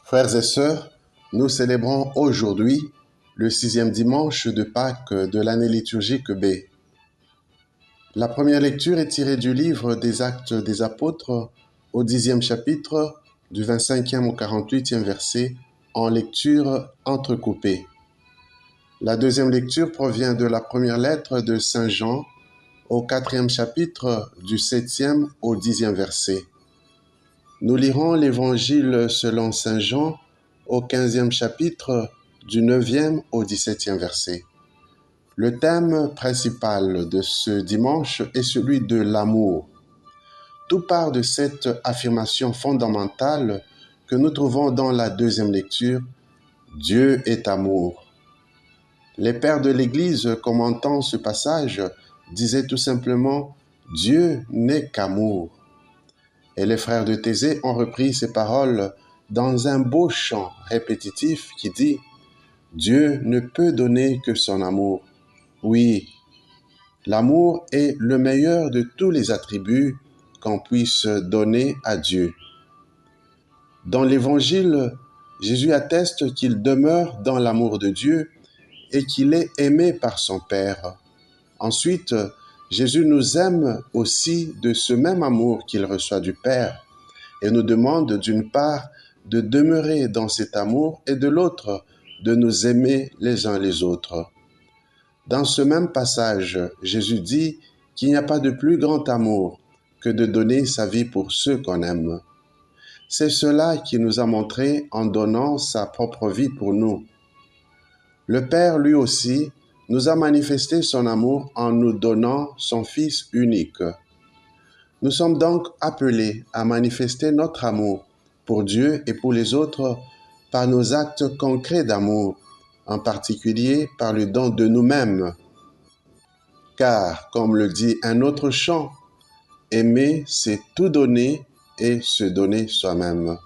Frères et sœurs, nous célébrons aujourd'hui le 6e dimanche de Pâques de l'année liturgique B. La première lecture est tirée du livre des Actes des Apôtres au 10e chapitre, du 25e au 48e verset, en lecture entrecoupée. La deuxième lecture provient de la première lettre de Saint Jean au 4e chapitre, du 7e au 10e verset. Nous lirons l'Évangile selon Saint Jean au 15e chapitre, du 9e au 17e verset. Le thème principal de ce dimanche est celui de l'amour. Tout part de cette affirmation fondamentale que nous trouvons dans la deuxième lecture, Dieu est amour. Les pères de l'Église, commentant ce passage, disaient tout simplement, Dieu n'est qu'amour. Et les frères de Thésée ont repris ces paroles dans un beau chant répétitif qui dit « Dieu ne peut donner que son amour ». Oui, l'amour est le meilleur de tous les attributs qu'on puisse donner à Dieu. Dans l'Évangile, Jésus atteste qu'il demeure dans l'amour de Dieu et qu'il est aimé par son Père. Ensuite, Jésus nous aime aussi de ce même amour qu'il reçoit du Père et nous demande d'une part de demeurer dans cet amour et de l'autre de nous aimer les uns les autres. Dans ce même passage, Jésus dit qu'il n'y a pas de plus grand amour que de donner sa vie pour ceux qu'on aime. C'est cela qu'il nous a montré en donnant sa propre vie pour nous. Le Père, lui aussi, nous a manifesté son amour en nous donnant son Fils unique. Nous sommes donc appelés à manifester notre amour pour Dieu et pour les autres par nos actes concrets d'amour, en particulier par le don de nous-mêmes. Car, comme le dit un autre chant, aimer, c'est tout donner et se donner soi-même.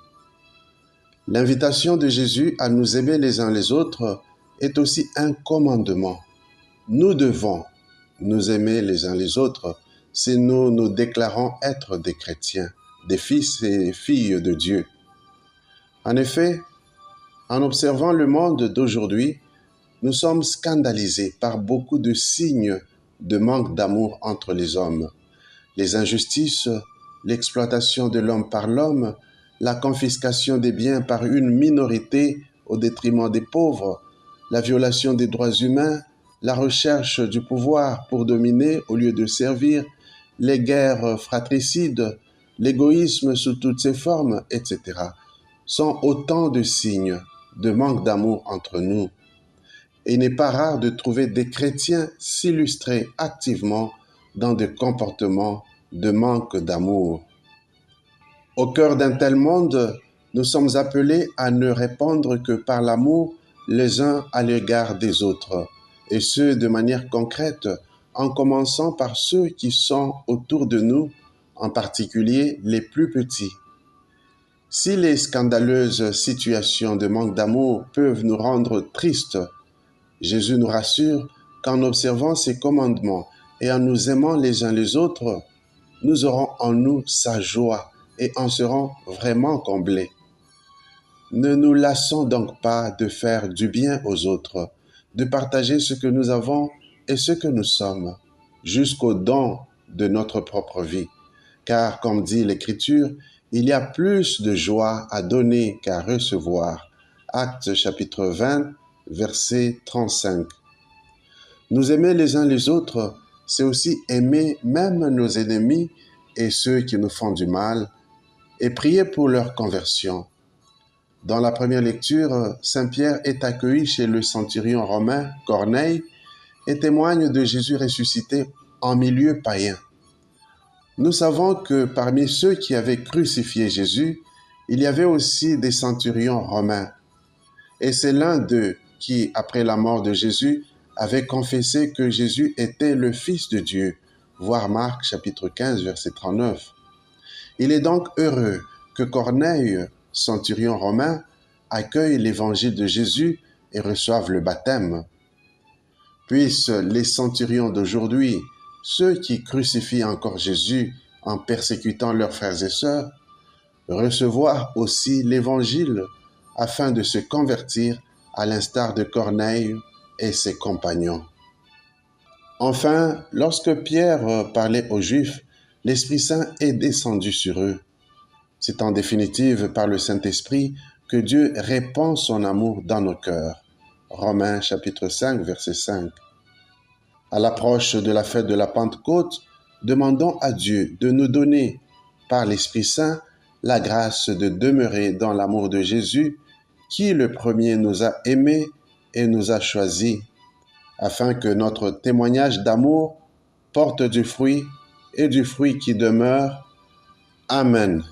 L'invitation de Jésus à nous aimer les uns les autres est aussi un commandement. Nous devons nous aimer les uns les autres si nous nous déclarons être des chrétiens, des fils et filles de Dieu. En effet, en observant le monde d'aujourd'hui, nous sommes scandalisés par beaucoup de signes de manque d'amour entre les hommes. Les injustices, l'exploitation de l'homme par l'homme, la confiscation des biens par une minorité au détriment des pauvres, la violation des droits humains, la recherche du pouvoir pour dominer au lieu de servir, les guerres fratricides, l'égoïsme sous toutes ses formes, etc., sont autant de signes de manque d'amour entre nous. Et il n'est pas rare de trouver des chrétiens s'illustrer activement dans des comportements de manque d'amour. Au cœur d'un tel monde, nous sommes appelés à ne répondre que par l'amour les uns à l'égard des autres, et ce de manière concrète, en commençant par ceux qui sont autour de nous, en particulier les plus petits. Si les scandaleuses situations de manque d'amour peuvent nous rendre tristes, Jésus nous rassure qu'en observant ses commandements et en nous aimant les uns les autres, nous aurons en nous sa joie et en serons vraiment comblés. Ne nous lassons donc pas de faire du bien aux autres, de partager ce que nous avons et ce que nous sommes, jusqu'au don de notre propre vie. Car, comme dit l'Écriture, il y a plus de joie à donner qu'à recevoir. Actes chapitre 20, verset 35. Nous aimer les uns les autres, c'est aussi aimer même nos ennemis et ceux qui nous font du mal, et prier pour leur conversion. Dans la première lecture, Saint Pierre est accueilli chez le centurion romain Corneille et témoigne de Jésus ressuscité en milieu païen. Nous savons que parmi ceux qui avaient crucifié Jésus, il y avait aussi des centurions romains. Et c'est l'un d'eux qui, après la mort de Jésus, avait confessé que Jésus était le Fils de Dieu, voir Marc chapitre 15, verset 39. Il est donc heureux que Corneille, centurion romain, accueille l'évangile de Jésus et reçoive le baptême. Puissent les centurions d'aujourd'hui, ceux qui crucifient encore Jésus en persécutant leurs frères et sœurs, recevoir aussi l'évangile afin de se convertir à l'instar de Corneille et ses compagnons. Enfin, lorsque Pierre parlait aux Juifs, l'Esprit Saint est descendu sur eux. C'est en définitive par le Saint-Esprit que Dieu répand son amour dans nos cœurs. Romains chapitre 5, verset 5. À l'approche de la fête de la Pentecôte, demandons à Dieu de nous donner, par l'Esprit Saint, la grâce de demeurer dans l'amour de Jésus, qui le premier nous a aimés et nous a choisis, afin que notre témoignage d'amour porte du fruit et du fruit qui demeure. Amen.